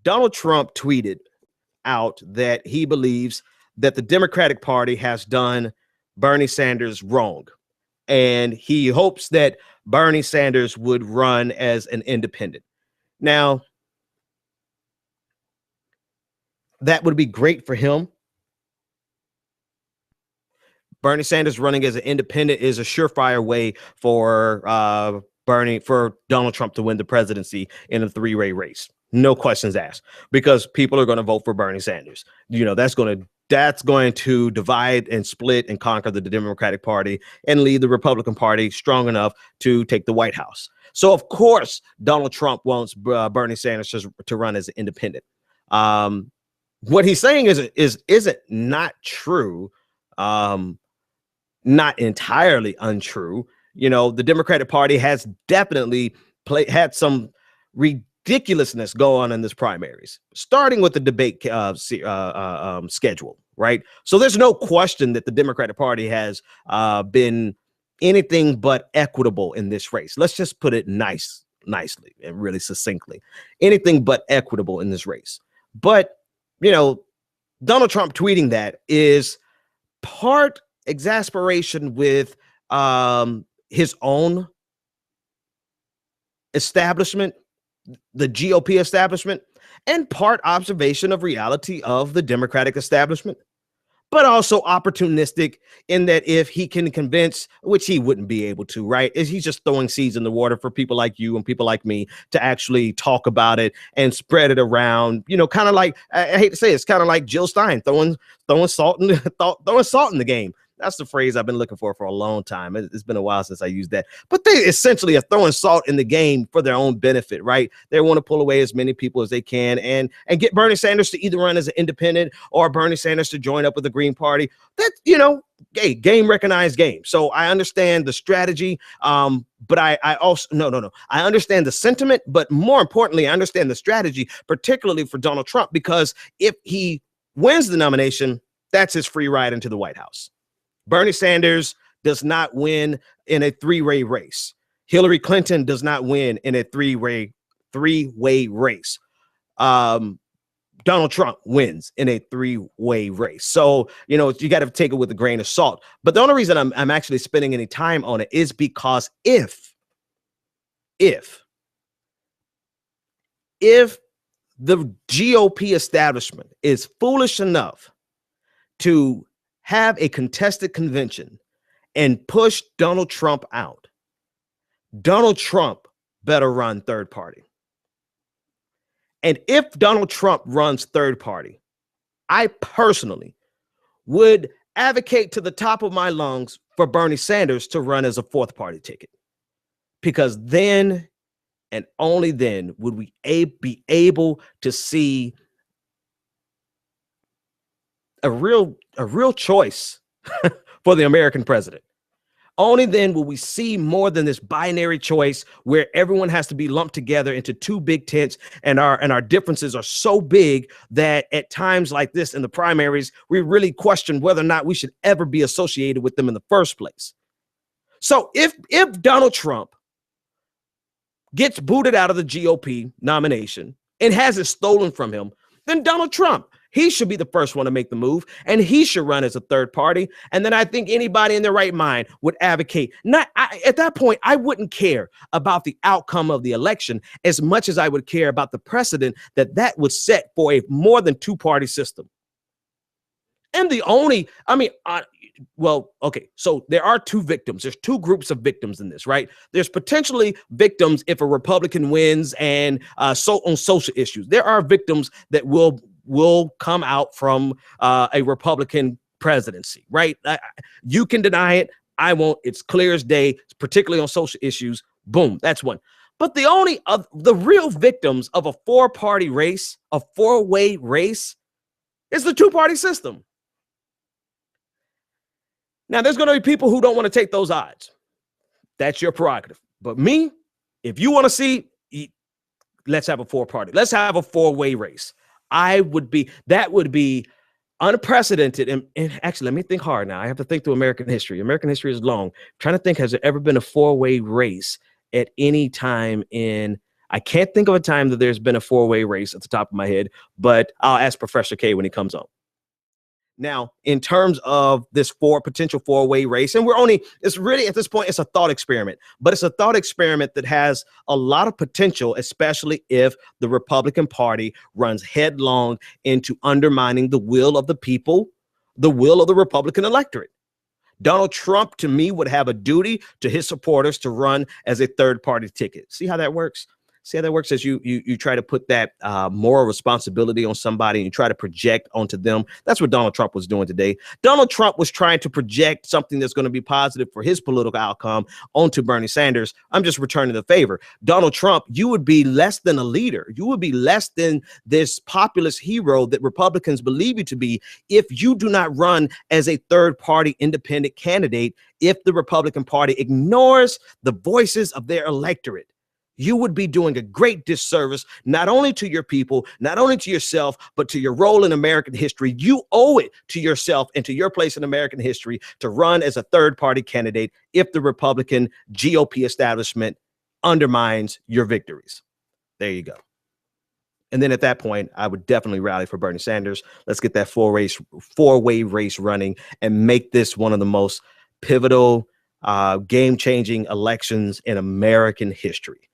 Donald Trump tweeted out that he believes that the Democratic Party has done Bernie Sanders wrong. And he hopes that Bernie Sanders would run as an independent. Now, that would be great for him. Bernie Sanders running as an independent is a surefire way for Donald Trump to win the presidency in a three-way race. No questions asked, because people are going to vote for Bernie Sanders. You know, that's going to divide and split and conquer the Democratic Party and leave the Republican Party strong enough to take the White House. So, of course, Donald Trump wants Bernie Sanders to run as an independent. What he's saying isn't not true. Not entirely untrue. You know, the Democratic Party has definitely had some ridiculousness go on in this primaries, starting with the debate schedule, right? So there's no question that the Democratic Party has been anything but equitable in this race. Let's just put it nicely and really succinctly. Anything but equitable in this race. But, you know, Donald Trump tweeting that is part exasperation with his own establishment, the GOP establishment, and part observation of reality of the Democratic establishment, but also opportunistic in that if he can convince, which he wouldn't be able to, right? Is he's just throwing seeds in the water for people like you and people like me to actually talk about it and spread it around, you know, kind of like, I hate to say it, it's kind of like Jill Stein throwing salt in the game. That's the phrase I've been looking for a long time. It's been a while since I used that. But they essentially are throwing salt in the game for their own benefit, right? They want to pull away as many people as they can and get Bernie Sanders to either run as an independent or Bernie Sanders to join up with the Green Party. That's, you know, game recognized game. So I understand the strategy, but I also I understand the sentiment, but more importantly, I understand the strategy, particularly for Donald Trump, because if he wins the nomination, that's his free ride into the White House. Bernie Sanders does not win in a three-way race. Hillary Clinton does not win in a three-way race. Donald Trump wins in a three-way race. So, you know, you got to take it with a grain of salt. But the only reason I'm actually spending any time on it is because if the GOP establishment is foolish enough to have a contested convention and push Donald Trump out, Donald Trump better run third party. And if Donald Trump runs third party, I personally would advocate to the top of my lungs for Bernie Sanders to run as a fourth party ticket, because then and only then would we be able to see a real choice for the American president. Only then will we see more than this binary choice where everyone has to be lumped together into two big tents, and our differences are so big that at times like this in the primaries, we really question whether or not we should ever be associated with them in the first place. So if Donald Trump gets booted out of the GOP nomination and has it stolen from him, then Donald Trump, he should be the first one to make the move, and he should run as a third party. And then I think anybody in their right mind would advocate. At that point, I wouldn't care about the outcome of the election as much as I would care about the precedent that would set for a more than two-party system. And so there are two victims. There's two groups of victims in this, right? There's potentially victims if a Republican wins and so on social issues. There are victims that will come out from a Republican presidency, right? You can deny it. I won't. It's clear as day, particularly on social issues. Boom, that's one. But the real victims of a four-party race, a four-way race, is the two-party system. Now, there's going to be people who don't want to take those odds. That's your prerogative. But me, if you want to see, let's have a four-party. Let's have a four-way race. That would be unprecedented. And actually, let me think hard now. I have to think through American history. American history is long. I'm trying to think, has there ever been a four-way race at any time in, I can't think of a time that there's been a four-way race at the top of my head, but I'll ask Professor K when he comes on. Now, in terms of this potential four-way race, and it's really at this point, it's a thought experiment, but it's a thought experiment that has a lot of potential, especially if the Republican Party runs headlong into undermining the will of the people, the will of the Republican electorate. Donald Trump, to me, would have a duty to his supporters to run as a third-party ticket. See how that works? See how that works as you try to put that moral responsibility on somebody and you try to project onto them. That's what Donald Trump was doing today. Donald Trump was trying to project something that's going to be positive for his political outcome onto Bernie Sanders. I'm just returning the favor. Donald Trump, you would be less than a leader. You would be less than this populist hero that Republicans believe you to be if you do not run as a third-party independent candidate, if the Republican Party ignores the voices of their electorate. You would be doing a great disservice, not only to your people, not only to yourself, but to your role in American history. You owe it to yourself and to your place in American history to run as a third-party candidate if the Republican GOP establishment undermines your victories. There you go. And then at that point, I would definitely rally for Bernie Sanders. Let's get that four-way race running and make this one of the most pivotal, game-changing elections in American history.